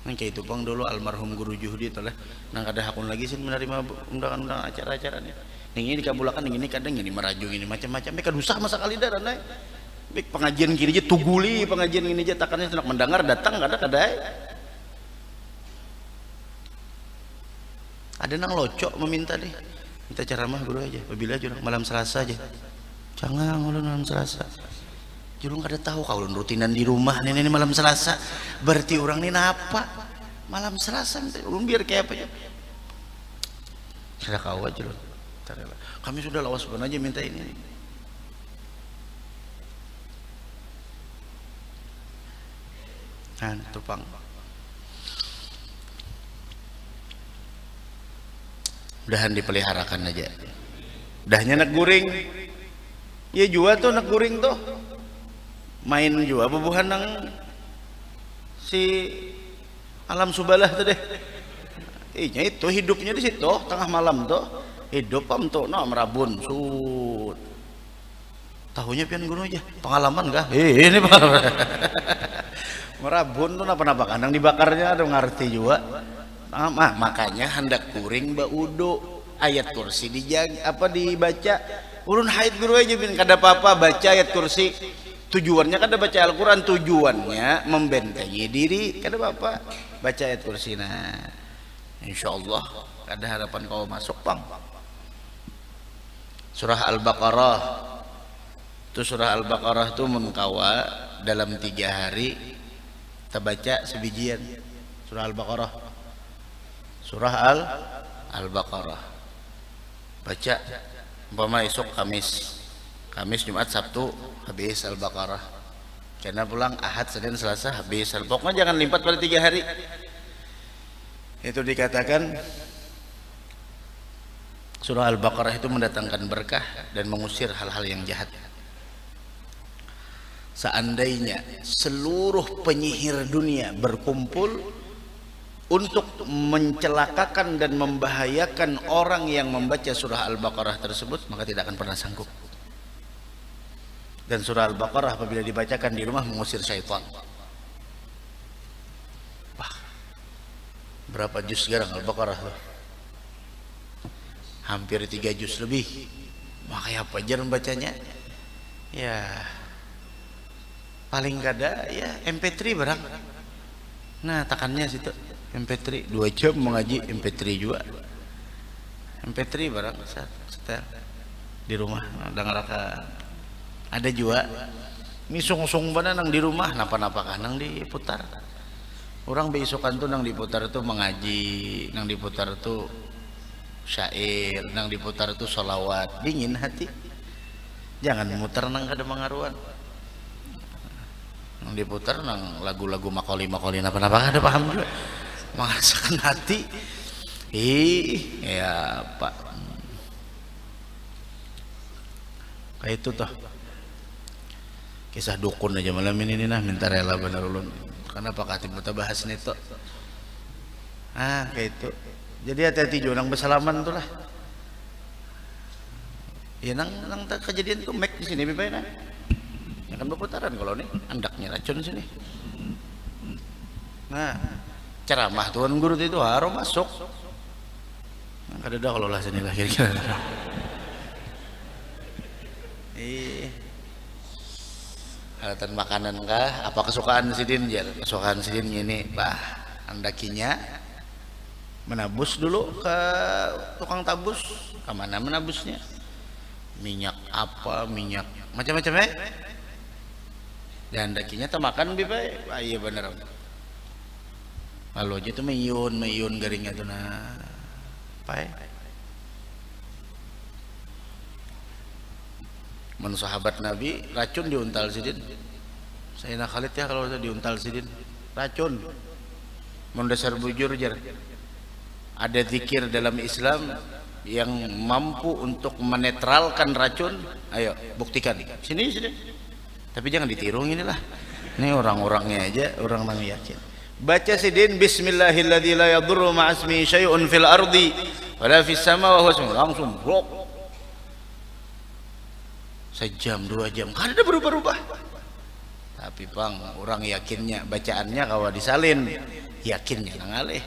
nang kayak itu bang dulu almarhum guru Juhdi toleh nang kada hakun lagi sih menerima undangan-undangan acara-acaranya ini dikabulakan ini kadang ini merajung ini macam-macam baik kedusah masa kali dah ranai baik pengajian kiri aja tuguli pengajian ini aja takannya hendak mendengar datang kada ada nang locok meminta deh minta ceramah guru aja bila jurang malam Selasa aja jangan ulun malam Selasa jurang kada tahu kalau rutinan di rumah ini malam Selasa berarti orang ini apa malam Selasa ulun biar kayak apa ya sudah kau aja loh kami sudah lawas pun aja minta ini nah tupang udahan dipeliharakan aja dahnya nak guring ya juga tuh nak guring tuh main juga bubuhan nang si alam subalah tuh deh iya itu hidupnya di situ tengah malam tuh hidup pam tuh no merabun sud tahunya pian guru aja pengalaman kah ini pengalaman merabun tuh napa-napa kandang dibakarnya ada ngerti juga. Makanya hendak kuring baudo ayat kursi dibaca ulun haid guru aja bin kada apa-apa baca ayat kursi tujuannya kada baca Al-Quran tujuannya membentengi diri kada apa-apa baca ayat kursi. Nah insyaallah ada harapan kau masuk pang surah Al-Baqarah itu surah Al-Baqarah itu mengkawa dalam 3 hari terbaca sebijian surah Al-Baqarah surah Al-Baqarah baca umpama esok Kamis Jumat Sabtu habis Al-Baqarah karena pulang Ahad Senin Selasa habis pokoknya jangan lipat pada 3 hari itu dikatakan surah Al-Baqarah itu mendatangkan berkah dan mengusir hal-hal yang jahat. Seandainya seluruh penyihir dunia berkumpul untuk mencelakakan dan membahayakan orang yang membaca surah Al-Baqarah tersebut maka tidak akan pernah sanggup. Dan surah Al-Baqarah apabila dibacakan di rumah mengusir syaitan. Wah, berapa juz sekarang Al-Baqarah tuh? Hampir 3 juz lebih. Makanya apa aja membacanya? Ya paling kada ya MP3 barang. Nah takannya situ MP3 2 jam mengaji MP3 juga MP3 barang setel di rumah dengar ada juga misungsung bana nang di rumah napa-napa kan nang diputar. Orang besokan tuh nang diputar tuh mengaji, nang diputar tuh syair, nang diputar tuh sholawat. Dingin hati. Jangan muter nang kada mangaruan. Nang diputar nang lagu-lagu makoli-makoli napa-napa kada paham juga. Mengasakan hati. Ya Pak. Kayak itu toh. Kisah dukun aja malam ini nah minta rela bener ulun. Kenapa katib kita bahas ini toh? Kayak itu. Jadi hati-hati juga nang bersalaman tuh lah. Ya nang kejadian tuh mek di sini bibain nah. Ya kan berputaran kalau nih andaknya racun sini. Nah, ceramah tuan guru itu harus masuk. Nah, kada dah kalau lah sini lah kira-kira. Alatan makanan kah? Apa kesukaan sidin? Ya, kesukaan sidin ini, bah, andakinya menabus dulu ke tukang tabus. Kemana menabusnya? Minyak apa? Minyak macam-macam Dan andakinya temakan bibai. Iya bener. Lalu aja tuh mayun garingnya tuh nah, apa? Men sahabat Nabi racun diuntal sidin. Saya nak Khalid ya kalau diuntal sidin racun. Mun dasar bujur jar. Ada zikir dalam Islam yang mampu untuk menetralkan racun. Ayo buktikan. Sini. Tapi jangan ditiru inilah. Ini orang-orangnya aja, orang yang yakin. Baca sidin bismillahilladzi la yadurru ma'asmi syai'un fil ardi wala fis sama wa huwa langsung blok. Sejam 2 jam kan ada berubah-ubah. Tapi bang orang yakinnya bacaannya kawa disalin yakinnya nangaleh.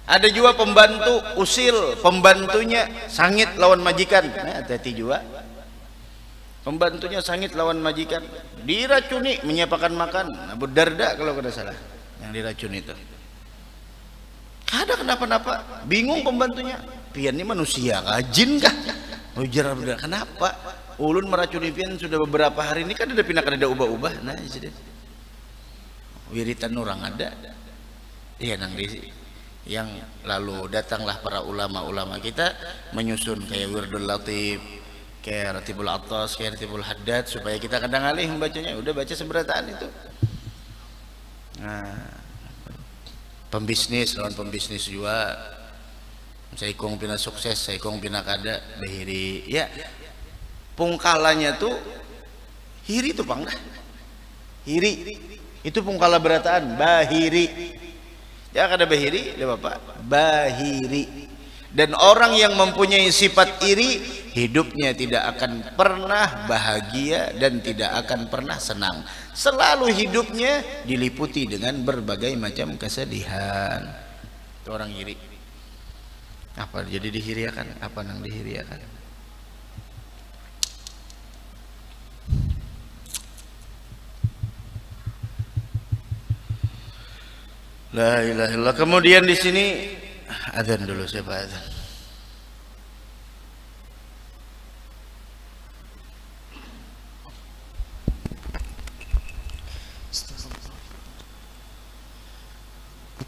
Ada juga pembantu usil pembantunya sangit lawan majikan. Nah, hati-hati juga pembantunya sangit lawan majikan diracuni menyiapkan makan. Abu Darda kalau kada salah yang diracun itu. Kada kenapa-napa bingung pembantunya. Pian ini manusia kah jin kah? Ujar kenapa? Ulun meracuni pian sudah beberapa hari ini kan ada pindah kada ubah-ubah. Nah, jadi wiritan orang ada. Iya nang di yang lalu datanglah para ulama-ulama kita menyusun kayak Wirdul Latif, kayak Ratibul Atas, kayak Ratibul Haddad supaya kita kadang alih membacanya. Udah baca seberataan itu. Nah, pembisnis lawan pembisnis juga. Saya kong pina sukses, saya kong pina kada behiri. Ya, pungkalanya tuh hiri tuh pang dah. Hiri itu pungkala berataan bahiri. Ya kada bahiri, ya Bapak. Bahiri. Dan orang yang mempunyai sifat iri, hidupnya tidak akan pernah bahagia dan tidak akan pernah senang. Selalu hidupnya diliputi dengan berbagai macam kesedihan. Itu orang iri. Apa jadi dihiriakan? Apa nang dihiriakan? La ilaha illallah. Kemudian di sini adzan dulu siapa adzan?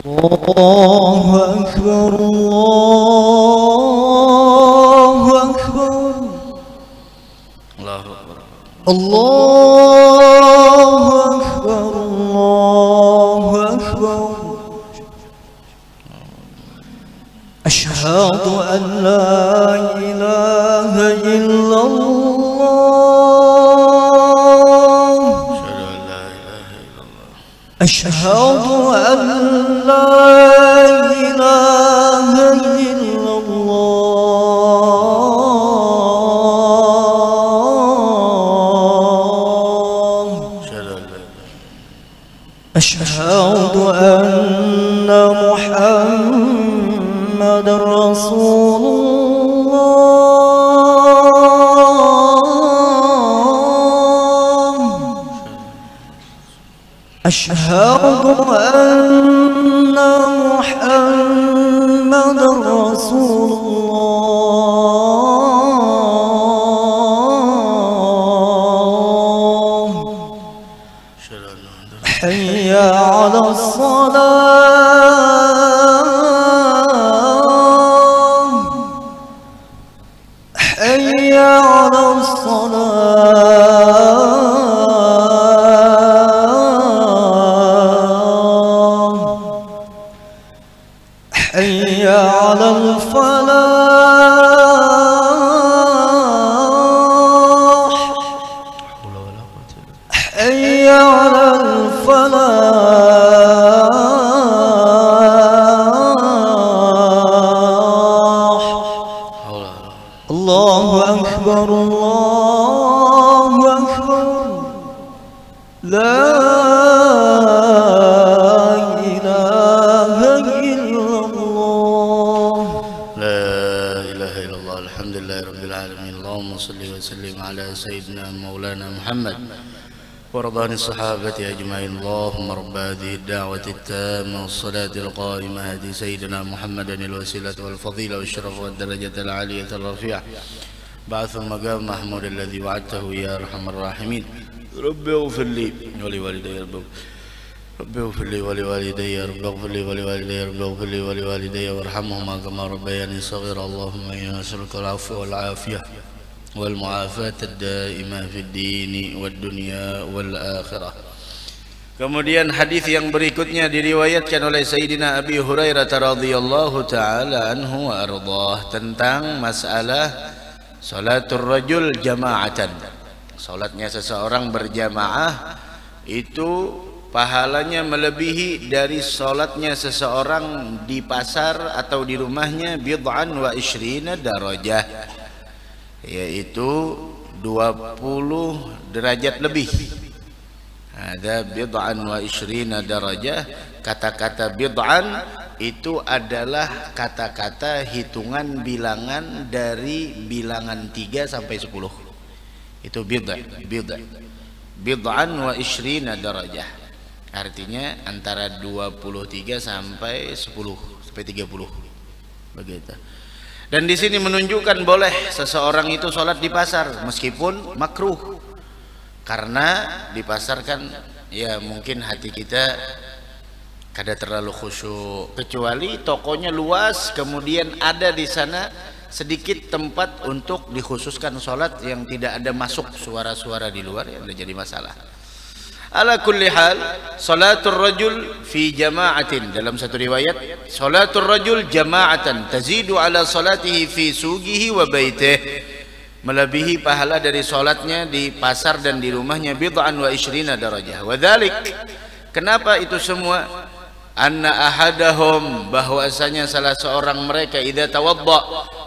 Allahu Akbar Allahu Akbar Allahu Akbar Allahu Akbar Allahu Akbar Asyhadu an la ilaha illallah Asyhadu an la ilaha illallah Asyhadu anna Muhammadar Rasulullah Asyhadu anna Muhammadar Rasulullah حي على الصلاة حي على الصلاة حي على الفلاح حي على الفلاح الله أكبر الله أكبر لا إله إلا الله لا إله إلا الله الحمد لله رب العالمين اللهم صل وسلم على سيدنا مولانا محمد ورضى عن الصحابة أجمعين اللهم رب هذه الدعوة التامة والصلاة القائمة هدي سيدنا محمدا الوسيلة والفضيلة والشرف والدرجة العالية الرفيعة بعث المقام محمود الذي وعدته يا أرحم الراحمين رب اغفر لي ولوالدي رب اغفر لي ولوالدي رب اغفر لي ولوالدي رب اغفر لي ولوالدي وارحمهما كما ربياني صغيرا اللهم إنا نسألك العفو والعافية والمعافاة الدائمة في الدين والدنيا والآخرة. Kemudian hadis yang berikutnya diriwayatkan oleh Sayyidina Abi Hurairah radhiyallahu taala anhu wa ardhah tentang masalah salatul rajul jama'atan. Salatnya seseorang berjamaah itu pahalanya melebihi dari salatnya seseorang di pasar atau di rumahnya bid'an wa ishrina darajah, yaitu 20 derajat lebih. Ada bid'an wa ishrina darajah. Kata-kata bid'an itu adalah kata-kata hitungan bilangan dari bilangan 3 sampai 10. Itu bid'an wa ishrina darajah. Artinya antara 23 sampai 10 sampai 30. Begitu. Dan di sini menunjukkan boleh seseorang itu sholat di pasar meskipun makruh, karena di pasar kan ya mungkin hati kita kada terlalu khusyuk, kecuali tokonya luas, kemudian ada di sana sedikit tempat untuk dikhususkan sholat yang tidak ada masuk suara-suara di luar, yang jadi masalah. Ala kulli hal, salatul rajul fi jama'atin, dalam satu riwayat salatul rajul jama'atan tazidu ala salatihi fi sugihi wa baitihi, melebihi pahala dari salatnya di pasar dan di rumahnya bid'an wa ishrina darajah. Wa dzalik, kenapa itu semua? Anna ahadahum, bahwasanya salah seorang mereka idza tawadda,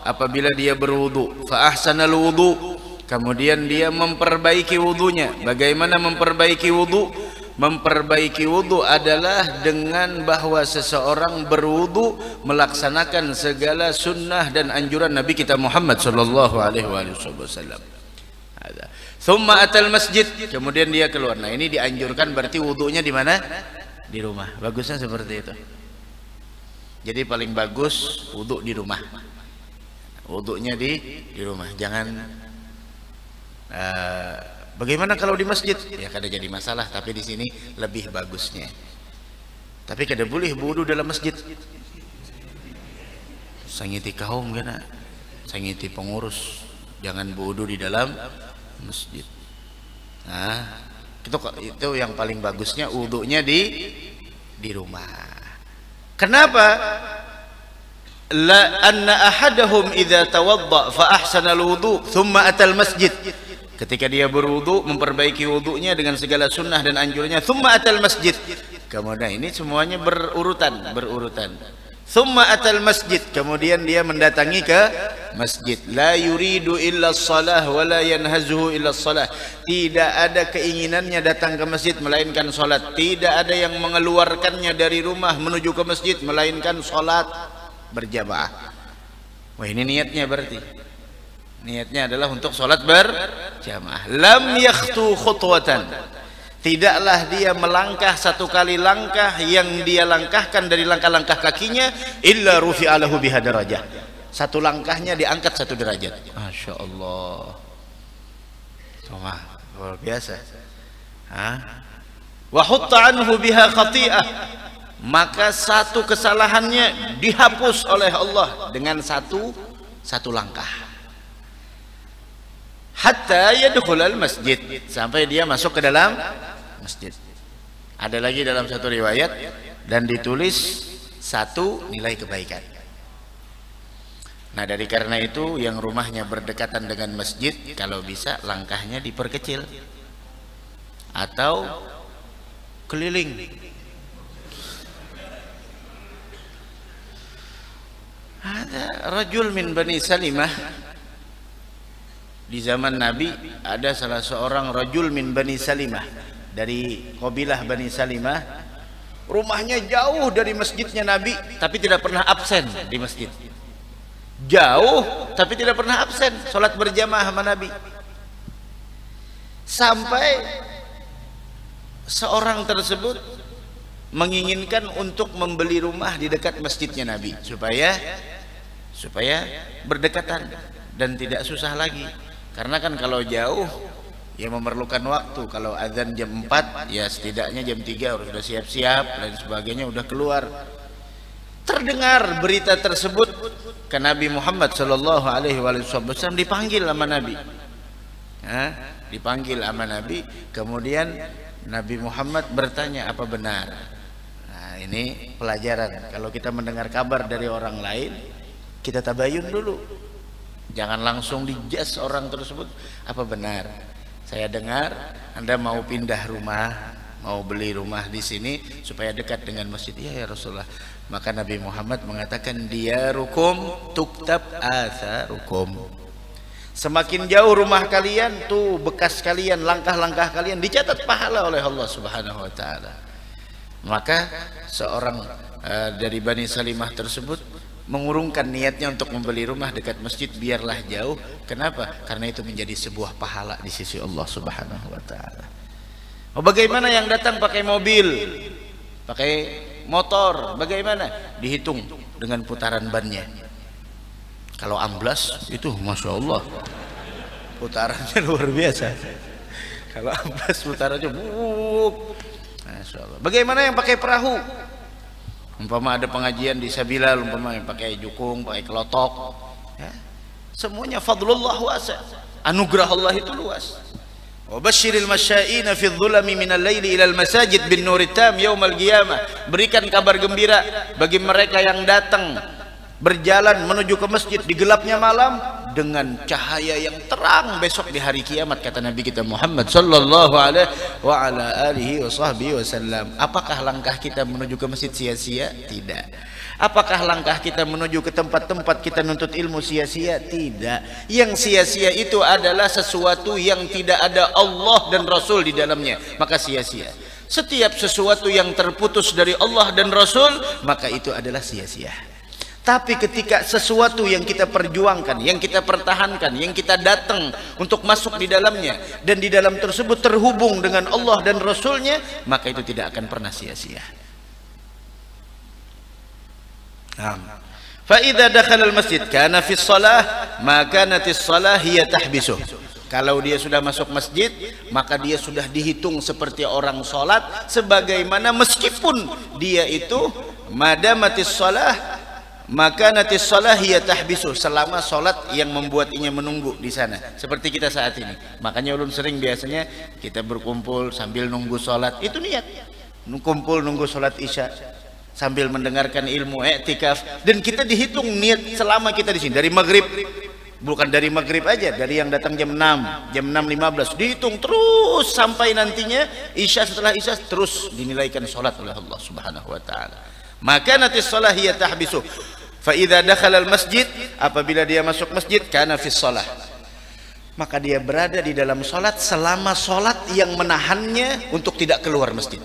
apabila dia berwudu, fa ahsanal wudu, kemudian dia memperbaiki wudunya. Bagaimana memperbaiki wudu? Memperbaiki wudu adalah dengan bahwa seseorang berwudu melaksanakan segala sunnah dan anjuran Nabi kita Muhammad sallallahu alaihi wasallam. Thumma atal masjid, kemudian dia keluar. Nah, ini dianjurkan, berarti wudunya di mana? Di rumah. Bagusnya seperti itu. Jadi paling bagus wudu di rumah. Wudunya di rumah. Jangan bagaimana kalau di masjid? Ya kada jadi masalah, tapi di sini lebih bagusnya. Tapi kada boleh wudu dalam masjid. Sangiti kaum kana, sangiti pengurus, jangan wudu di dalam masjid. Nah, itu yang paling bagusnya wudunya di rumah. Kenapa? La anna ahadahum idza tawadda fa ahsana al-wudu thumma atal masjid. Ketika dia berwudu, memperbaiki wudunya dengan segala sunnah dan anjurannya, thumma atal masjid. Kemudian ini semuanya berurutan. Thumma atal masjid, kemudian dia mendatangi ke masjid. La yuridu illa shalah wa la yanhazuhu illa shalah. Tidak ada keinginannya datang ke masjid melainkan salat. Tidak ada yang mengeluarkannya dari rumah menuju ke masjid melainkan salat berjamaah. Wah, ini niatnya berarti. Niatnya adalah untuk salat berjamaah. Lam yakhtu khutwatan. Tidaklah dia melangkah satu kali langkah yang dia langkahkan dari langkah-langkah kakinya illa rufi'a lahu biha darajah. Satu langkahnya diangkat 1 derajat. Masya Allah. Wah, luar biasa. wa hutta anhu biha khati'ah, maka satu kesalahannya dihapus oleh Allah dengan satu langkah. Hatta yadkhulal masjid, sampai dia masuk ke dalam masjid. Ada lagi dalam satu riwayat, dan ditulis satu nilai kebaikan. Nah, dari karena itu yang rumahnya berdekatan dengan masjid, kalau bisa langkahnya diperkecil atau keliling. Ada rajul min Bani Salimah, di zaman Nabi ada salah seorang rajul min Bani Salimah dari kabilah Bani Salimah, rumahnya jauh dari masjidnya Nabi tapi tidak pernah absen di masjid. Jauh tapi tidak pernah absen sholat berjamaah sama Nabi. Sampai seorang tersebut menginginkan untuk membeli rumah di dekat masjidnya Nabi supaya berdekatan dan tidak susah lagi. Karena kan kalau jauh ya memerlukan waktu. Kalau azan jam 4 ya setidaknya jam 3 harus sudah siap-siap dan sebagainya, udah keluar. Terdengar berita tersebut ke Nabi Muhammad sallallahu alaihi wasallam, dipanggil sama Nabi. Dipanggil sama Nabi, kemudian Nabi Muhammad bertanya, apa benar? Nah, ini pelajaran. Kalau kita mendengar kabar dari orang lain, kita tabayun dulu. Jangan langsung dijas orang tersebut. Apa benar? Saya dengar Anda mau pindah rumah, mau beli rumah di sini supaya dekat dengan masjid. Iya ya Rasulullah. Maka Nabi Muhammad mengatakan, diyarukum tuktab atharukum. Semakin jauh rumah kalian, tuh bekas kalian, langkah-langkah kalian dicatat pahala oleh Allah Subhanahu wa taala. Maka seorang dari Bani Salimah tersebut mengurungkan niatnya untuk membeli rumah dekat masjid, biarlah jauh. Kenapa? Karena itu menjadi sebuah pahala di sisi Allah Subhanahu wa taala. Bagaimana yang datang pakai mobil, pakai motor, bagaimana? Dihitung dengan putaran bannya. Kalau amblas itu Masya Allah, putarannya luar biasa. Kalau amblas putarannya Masya Allah. Bagaimana yang pakai perahu? Umpama ada pengajian di Sabila, umpama yang pakai jukung, pakai kelotok, ya. Semuanya fadlullah wasa', anugerah Allah itu luas. Wabashiril masya'ina fi dhulami minal laili ilal masajid bin nurit tam yaumal qiyamah. Berikan kabar gembira bagi mereka yang datang berjalan menuju ke masjid di gelapnya malam dengan cahaya yang terang besok di hari kiamat, kata Nabi kita Muhammad sallallahu alaihi wasallam. Apakah langkah kita menuju ke masjid sia-sia? Tidak. Apakah langkah kita menuju ke tempat-tempat kita nuntut ilmu sia-sia? Tidak. Yang sia-sia itu adalah sesuatu yang tidak ada Allah dan Rasul di dalamnya, maka sia-sia. Setiap sesuatu yang terputus dari Allah dan Rasul, maka itu adalah sia-sia. Tapi ketika sesuatu yang kita perjuangkan, yang kita pertahankan, yang kita datang untuk masuk di dalamnya, dan di dalam tersebut terhubung dengan Allah dan Rasulnya, maka itu tidak akan pernah sia-sia. Fa'idha dakhala al-masjid kana fi shalah ma kanatis shalah hiya tahbisuh. Kalau dia sudah masuk masjid, maka dia sudah dihitung seperti orang sholat, sebagaimana meskipun dia itu madamatis shalah maka natis shalah hiya tahbisuh, selama sholat yang membuatnya menunggu di sana, seperti kita saat ini. Makanya ulun sering biasanya kita berkumpul sambil nunggu sholat, itu niat kumpul nunggu sholat isya sambil mendengarkan ilmu i'tikaf, dan kita dihitung niat selama kita di sini dari maghrib. Bukan dari maghrib aja, dari yang datang jam 6, jam 6.15 dihitung terus sampai nantinya isya. Setelah isya terus dinilaikan sholat oleh Allah Subhanahu wa taala. Maka natis shalah hiya tahbisuh. Fa idza dakhala al masjid, apabila dia masuk masjid, kana fi shalah, maka dia berada di dalam sholat selama sholat yang menahannya untuk tidak keluar masjid.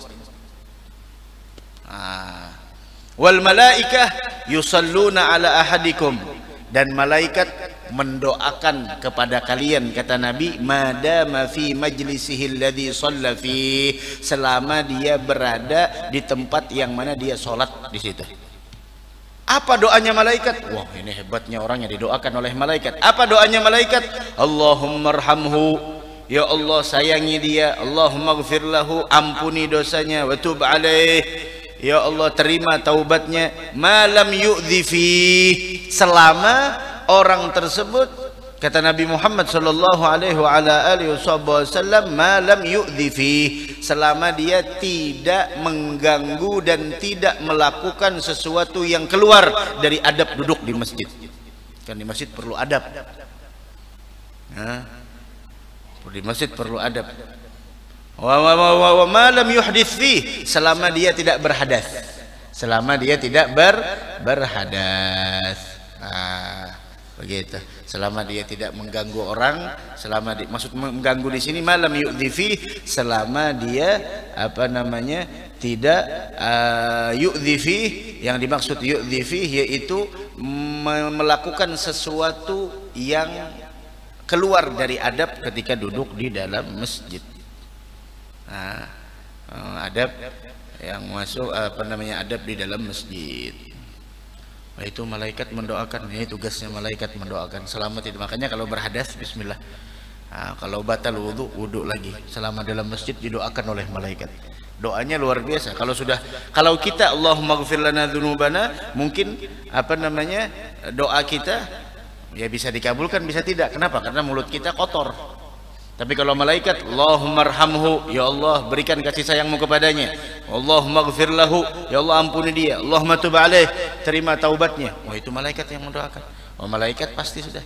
Wal malaikah yusalluna ala ahadikum, dan malaikat mendoakan kepada kalian, kata Nabi, madama fi majlisihi alladhi shalla fi, selama dia berada di tempat yang mana dia sholat di situ. Apa doanya malaikat? Wah, ini hebatnya orang yang didoakan oleh malaikat. Apa doanya malaikat? Allahumma arhamhu, ya Allah sayangi dia, Allahumma ighfir lahu, ampuni dosanya, wa tub alaih, ya Allah terima taubatnya, ma lam yu'dhi fi, selama orang tersebut, kata Nabi Muhammad sallallahu alaihi wa ala alihi wasallam, ma lam yu'dhi fi, selama dia tidak mengganggu dan tidak melakukan sesuatu yang keluar dari adab duduk di masjid. Kan di masjid perlu adab. Nah, di masjid perlu adab. Wa ma lam yuhdits fi, selama dia tidak berhadas. Selama dia tidak berhadas. Begitu. Selama dia tidak mengganggu orang, selama maksud mengganggu di sini malam yu'dhi fi, selama dia tidak yu'dhi fi, yang dimaksud yu'dhi fi yaitu melakukan sesuatu yang keluar dari adab ketika duduk di dalam masjid. Adab yang masuk adab di dalam masjid. Itu malaikat mendoakan, ini tugasnya malaikat mendoakan selama tidak, makanya kalau berhadas bismillah, kalau batal wudu lagi, selama dalam masjid didoakan oleh malaikat. Doanya luar biasa. Kalau kita Allahumma ighfir lana dzunubana, mungkin doa kita ya bisa dikabulkan bisa tidak. Kenapa? Karena mulut kita kotor. Tapi kalau malaikat, Allahumma arhamhu, ya Allah berikan kasih sayangmu kepadanya, Allahumma ighfir lahu, ya Allah ampuni dia, Allahumma tub alaih, terima taubatnya. Itu malaikat yang mendoakan. Malaikat pasti sudah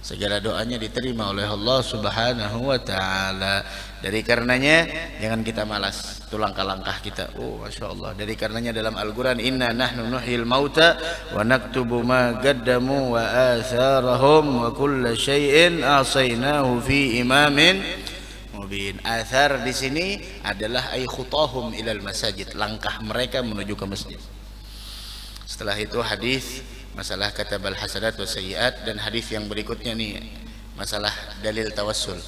segala doanya diterima oleh Allah Subhanahu wa ta'ala. Dari karenanya jangan kita malas, itu langkah-langkah kita. Masya Allah. Dari karenanya dalam Al-Quran, inna nahnu nuhyil mauta wa naktubu ma qaddamu wa atharahum wa kulla syai'in ahsaynahu fi imamin mubin. Athar di sini adalah ay khutahum ilal masajid, langkah mereka menuju ke masjid. Setelah itu hadis masalah katabal hasanat wa sayyiat, dan hadis yang berikutnya nih masalah dalil tawassul.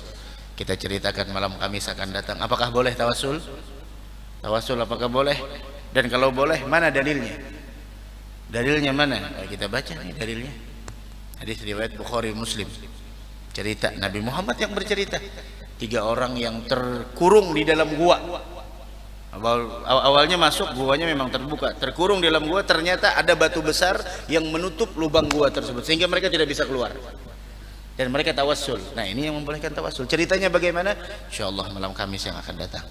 Kita ceritakan malam Kamis akan datang. Apakah boleh tawassul? Tawassul apakah boleh? Dan kalau boleh, mana dalilnya? Dalilnya mana? Kita baca nih dalilnya. Hadis riwayat Bukhari Muslim. Cerita Nabi Muhammad yang bercerita. 3 orang yang terkurung di dalam gua. Awalnya masuk, guanya memang terbuka, terkurung di dalam gua, ternyata ada batu besar yang menutup lubang gua tersebut sehingga mereka tidak bisa keluar. Dan mereka tawassul. Nah, ini yang membolehkan tawassul. Ceritanya bagaimana? Insyaallah malam Kamis yang akan datang.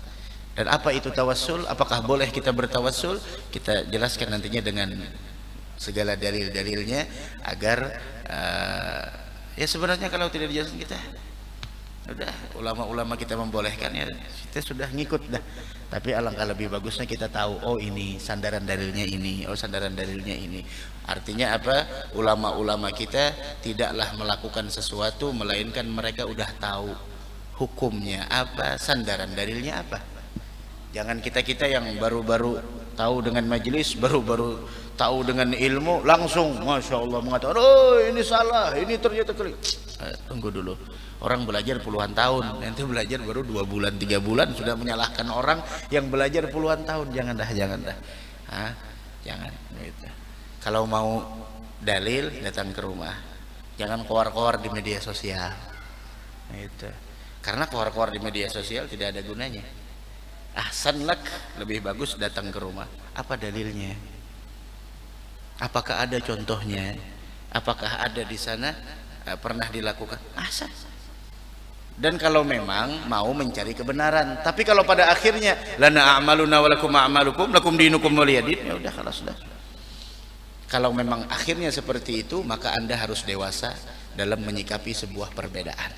Dan apa itu tawassul? Apakah boleh kita bertawassul? Kita jelaskan nantinya dengan segala dalil-dalilnya agar ya sebenarnya kalau tidak dijelaskan kita udah, ulama-ulama kita membolehkan ya kita sudah ngikut dah. Tapi alangkah lebih bagusnya kita tahu, oh ini sandaran dalilnya ini, oh sandaran dalilnya ini. Artinya apa? Ulama-ulama kita tidaklah melakukan sesuatu melainkan mereka udah tahu hukumnya apa, sandaran dalilnya apa. Jangan kita-kita yang baru-baru tahu dengan majelis, baru-baru tahu dengan ilmu langsung Masya Allah mengatakan, oh ini salah, ini ternyata klik. Tunggu dulu. Orang belajar puluhan tahun, nanti belajar baru 2 bulan 3 bulan sudah menyalahkan orang yang belajar puluhan tahun. Jangan dah jangan gitu. Kalau mau dalil datang ke rumah, jangan keluar-keluar di media sosial gitu. Karena keluar-keluar di media sosial tidak ada gunanya. Ahsan lak, lebih bagus datang ke rumah. Apa dalilnya? Apakah ada contohnya? Apakah ada di sana pernah dilakukan? Ahsan. Dan kalau memang mau mencari kebenaran, tapi kalau pada akhirnya lana a'maluna wa lakum a'malukum lakum dinukum waliyadin, ya udah kalau sudah. Kalau memang akhirnya seperti itu, maka Anda harus dewasa dalam menyikapi sebuah perbedaan.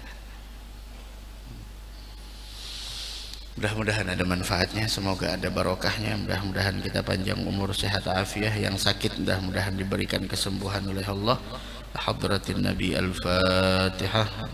Mudah-mudahan ada manfaatnya, semoga ada barokahnya, mudah-mudahan kita panjang umur, sehat afiah, yang sakit mudah-mudahan diberikan kesembuhan oleh Allah. Hadratin Nabi Al-Fatihah.